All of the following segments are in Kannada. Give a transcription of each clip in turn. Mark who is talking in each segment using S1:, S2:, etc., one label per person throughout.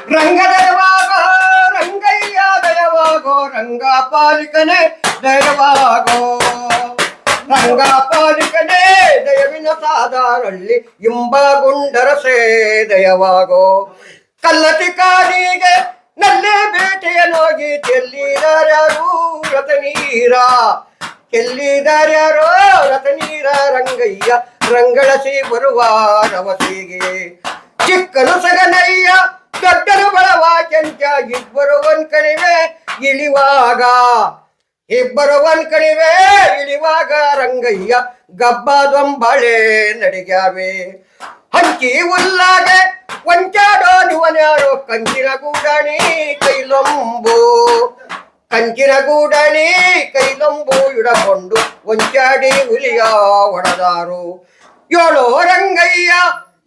S1: ರಂಗದಯವಾಗೋ ರಂಗಯ್ಯ ದಯವಾಗೋ ರಂಗ ಪಾಲಿಕನೇ ದಯವಾಗೋ ರಂಗ ಪಾಲಿಕನೇ ದಯವಿನ ಸಾಧಾರಳ್ಳಿ ಇಂಬಗುಂಡರಸೇ ದಯವಾಗೋ ಕಲ್ಲತಿ ಕಾಡಿಗೆ ನಲ್ಲೇ ಬೇಟೆಯನೋಗಿ ಚೆಲ್ಲಿದಾರ್ಯಾರು ರತನೀರ ಚೆಲ್ಲಿದಾರ್ಯಾರೋ ರತನೀರ ರಂಗಯ್ಯ ರಂಗಳಸಿ ಬರುವ ರವಸಿಗೆ ಚಿಕ್ಕನು ಸಗನಯ್ಯ ದೊಡ್ಡನು ಬಳವ ಕೆಂಚ ಇಬ್ಬರು ಒಂದ್ ಕಣಿವೆ ಇಳಿವಾಗ ಇಬ್ಬರು ಒಂದ್ ಕಣಿವೆ ಇಳಿವಾಗ ರಂಗಯ್ಯ ಗಬ್ಬದೊಂಬಳೆ ನಡಿಗ್ಯಾವೆ ಹಂಚಿ ಉಲ್ಲಾಗೆ ವಂಚಾಡೋ ನಿವನ್ಯಾರೋ ಕಂಚಿನ ಗೂಡಣಿ ಕೈಲೊಂಬು ಕಂಚಿನ ಗೂಡಣಿ ಕೈಲೊಂಬು ಇಡಕೊಂಡು ವಂಚಾಡಿ ಹುಲಿಯ ಹೊಡೆದಾರು ಏಳೋ ರಂಗಯ್ಯ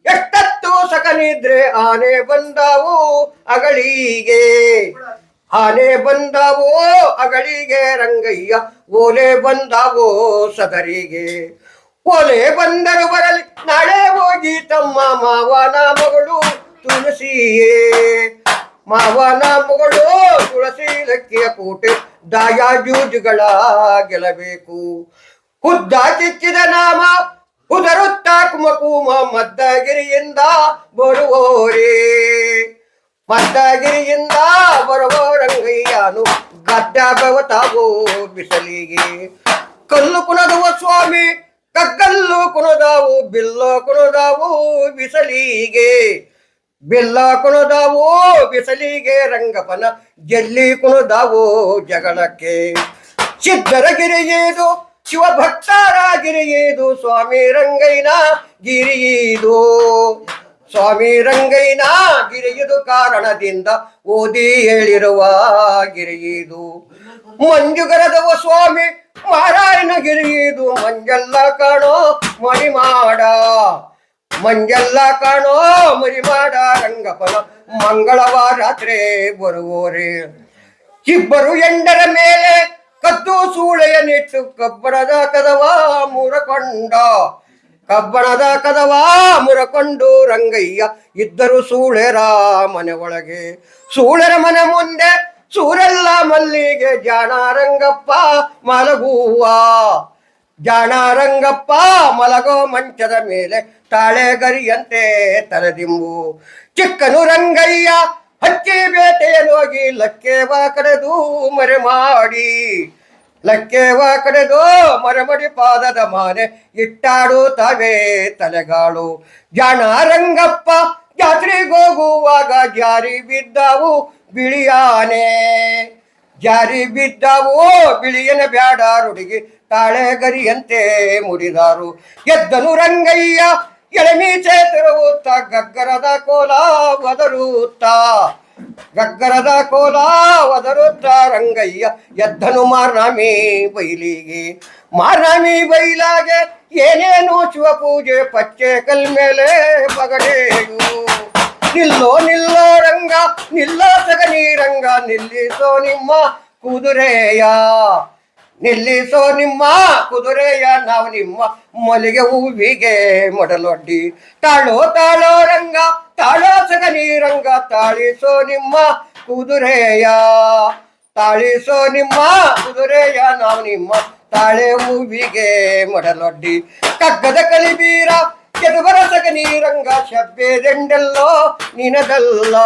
S1: ಎಷ್ಟತ್ತು ಸಕನಿದ್ರೆ ಆನೆ ಬಂದಾವು ಅಗಳಿಗೆ ಆನೆ ಬಂದಾವೋ ಅಗಳಿಗೆ ರಂಗಯ್ಯ ಓಲೆ ಬಂದಾವೋ ಸದರಿಗೆ ಓಲೆ ಬಂದರು ಬರಲಿ ನಾಳೆ ಹೋಗಿ ತಮ್ಮ ಮಾವನ ಮಗಳು ತುಳಸಿಯೇ ಮಾವನ ಮಗಳು ತುಳಸಿ ಲಕ್ಕಿಯ ಕೋಟೆ ದಾಯಾಜೂಜುಗಳ ಗೆಲ್ಲಬೇಕು ಹುದ್ದ ಚಿಕ್ಕಿದ ನಾಮ ಉದರುತ್ತ ಕುಮಕುಮ ಮದ್ದಗಿರಿಯಿಂದ ಬರುವೋರೇ ಮದ್ದಗಿರಿಯಿಂದ ಬರುವೋ ರಂಗಯ್ಯನು ಗದ್ದಾಗವತಾವೋ ಬಿಸಲಿಗೆ ಕಲ್ಲು ಕುಣದುವ ಸ್ವಾಮಿ ಕಗ್ಗಲ್ಲು ಕುಣದಾವು ಬಿಲ್ಲೋ ಕುಣದಾವು ಬಿಸಲಿಗೆ ಬಿಲ್ಲ ಕುಣದಾವು ಬಿಸಲಿಗೆ ರಂಗಪನ ಜಲ್ಲಿ ಕುಣದಾವು ಜಗಳಕ್ಕೆ ಸಿದ್ಧರ ಗಿರಿಯೇದು ಶಿವಭಕ್ತರ ಗಿರಿಯೇದು ಸ್ವಾಮಿ ರಂಗಯ್ಯನ ಗಿರಿಯದು ಸ್ವಾಮಿ ರಂಗಯ್ಯನ ಗಿರಿಯದು ಕಾರಣದಿಂದ ಓದಿ ಹೇಳಿರುವ ಗಿರಿಯದು ಮಂಜುಗರದವ ಸ್ವಾಮಿ ಮಾರಾಯಣ ಗಿರಿಯದು ಮಂಜಲ್ಲ ಕಾಣೋ ಮರಿಮಾಡ ಮಂಜಲ್ಲ ಕಾಣೋ ಮರಿಮಾಡ ರಂಗಪನ ಮಂಗಳವಾರ ರಾತ್ರಿ ಬರುವೋರೆ ಇಬ್ಬರು ಎಂಡರ ಮೇಲೆ ಕದ್ದು ಸೂಳೆಯ ನಿಟ್ಟು ಕಬ್ಬಣದ ಕದವ ಮುರಕೊಂಡ ಕಬ್ಬಣದ ಕದವ ಮುರಕೊಂಡು ರಂಗಯ್ಯ ಇದ್ದರು ಸೂಳೆರ ಮನೆ ಒಳಗೆ ಸೂಳೆರ ಮನೆ ಮುಂದೆ ಸೂರೆಲ್ಲ ಮಲ್ಲಿಗೆ ಜಾಣ ರಂಗಪ್ಪ ಮಲಗುವ ಜಾಣ ರಂಗಪ್ಪ ಮಲಗೋ ಮಂಚದ ಮೇಲೆ ತಾಳೆಗರಿಯಂತೆ ತಲೆದಿಂಬು ಚಿಕ್ಕನು ರಂಗಯ್ಯ ಹಕ್ಕಿ ಬೇಟೆಯನೋಗಿ ಲಕ್ಕೆವ ಕಡೆದು ಮರೆ ಮಾಡಿ ಲಕ್ಕೆವ ಕಡೆದು ಮರೆಮಡಿ ಪಾದದ ಮಾನೆ ಇಟ್ಟಾಡುತ್ತವೆ ತಲೆಗಾಳು ಜಾಣ ರಂಗಪ್ಪ ಜಾತ್ರೆಗೋಗುವಾಗ ಜಾರಿ ಬಿದ್ದಾವು ಬಿಳಿಯಾನೆ ಜಾರಿ ಬಿದ್ದಾವು ಬಿಳಿಯನ ಬ್ಯಾಡ ರುಡಿಗೆ ತಾಳೆಗರಿಯಂತೆ ಮುಡಿದಾರು ಎದ್ದನು ರಂಗಯ್ಯ ಎಳಮೀಚೆ ತಿರುವುತ್ತ ಗಗ್ಗರದ ಕೋಲ ಒದರುತ್ತ ಗಗ್ಗರದ ಕೋಲ ಒದರುತ್ತ ರಂಗಯ್ಯ ಎದ್ದನು ಮಾರ್ನಾಮಿ ಬೈಲಿಗೆ ಮಾರ್ನಾಮಿ ಬೈಲಾಗೆ ಏನೇನು ಶಿವ ಪೂಜೆ ಪಚ್ಚೆ ಕಲ್ ಮೇಲೆ ಪಗಡೆಯು ನಿಲ್ಲೋ ನಿಲ್ಲೋ ರಂಗ ನಿಲ್ಲೋ ಸಗನಿ ರಂಗ ನಿಲ್ಲಿಸೋ ನಿಮ್ಮ ಕುದುರೆಯ ನಿಲ್ಲಿಸೋ ನಿಮ್ಮ ಕುದುರೆಯ ನಾವು ನಿಮ್ಮ ಮಲ್ಲಿಗೆ ಹೂವಿಗೆ ಮೊಡಲೊಡ್ಡಿ ತಾಳೋ ತಾಳೋ ರಂಗ ತಾಳೋ ಸಗನಿ ರಂಗ ತಾಳಿಸೋ ನಿಮ್ಮ ಕುದುರೆಯ ತಾಳಿಸೋ ನಿಮ್ಮ ಕುದುರೆಯ ನಾವು ನಿಮ್ಮ ತಾಳೆ ಹೂವಿಗೆ ಮೊಡಲೊಡ್ಡಿ ಕಗ್ಗದ ಕಲಿಬೀರ ಕೆದುಬರ ಸಗನಿ ರಂಗ ಶಬ್ಬೆದೆಂಡಲ್ಲೋ ನಿನದಲ್ಲ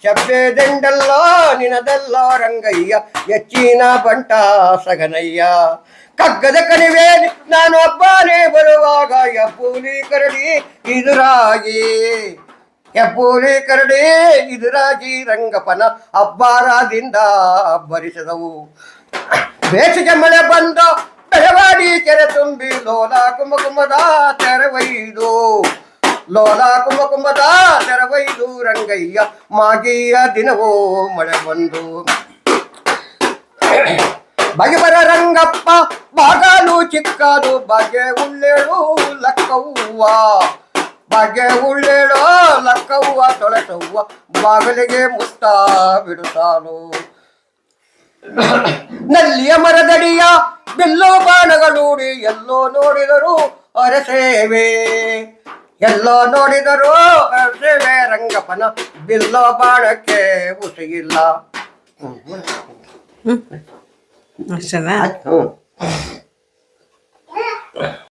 S1: ಶಬ್ಬೆದೆಂಡಲ್ಲೋ ನಿನದಲ್ಲ ರಂಗಯ್ಯ ಹೆಚ್ಚಿನ ಬಂಟ ಸಗನಯ್ಯ ಕಗ್ಗದ ಕಣಿವೆ ನಾನು ಒಬ್ಬನೇ ಬರುವಾಗ ಎಬ್ಬೂಲಿ ಕರಡಿ ಇದುರಾಗಿ ಎಬ್ಬೂಲಿ ಕರಡಿ ಇದುರಾಗಿ ರಂಗಪ್ಪನ ಅಬ್ಬಾರದಿಂದ ಅಬ್ಬರಿಸಿದವು ಬೇಸಿಗೆ ಮಳೆ ಬಂದು ಬೆಳವಾಡಿ ಕೆರೆ ತುಂಬಿ ಲೋಲ ಕುಂಭಕುಂಭದ ತೆರವೈದು ಲೋಲ ಕುಂಭಕುಂಭದ ತೆರವೈದು ರಂಗಯ್ಯ ಮಾಗಿಯ ದಿನವೋ ಮಳೆ ಬಂದು ಬಗೆಬರ ರಂಗಪ್ಪ ಬಾಗಾಲು ಚಿಕ್ಕದು ಬಗೆ ಉಳ್ಳೇಳು ಲಕ್ಕವ್ವ ಬಗೆ ಉಳ್ಳೇಳು ಲಕ್ಕವ್ವ ತೊಳೆಸವ್ವ ಬಾಗಿಲಿಗೆ ಮುತ್ತ ಬಿಡುತ್ತಾನು ನಲ್ಲಿಯ ಮರದಡಿಯ ಬಿಲ್ಲೋ ಬಾಣಗಳೂಡಿ ಎಲ್ಲೋ ನೋಡಿದರು ಅರಸೇವೆ ಎಲ್ಲೋ ನೋಡಿದರೂ ಸೇವೆ ರಂಗಪ್ಪನ ಬಿಲ್ಲೋ ಬಾಣಕ್ಕೆ ಉಸಿಗಿಲ್ಲ.
S2: ಅಷ್ಟೇನಾ?
S1: ಹ್ಮ್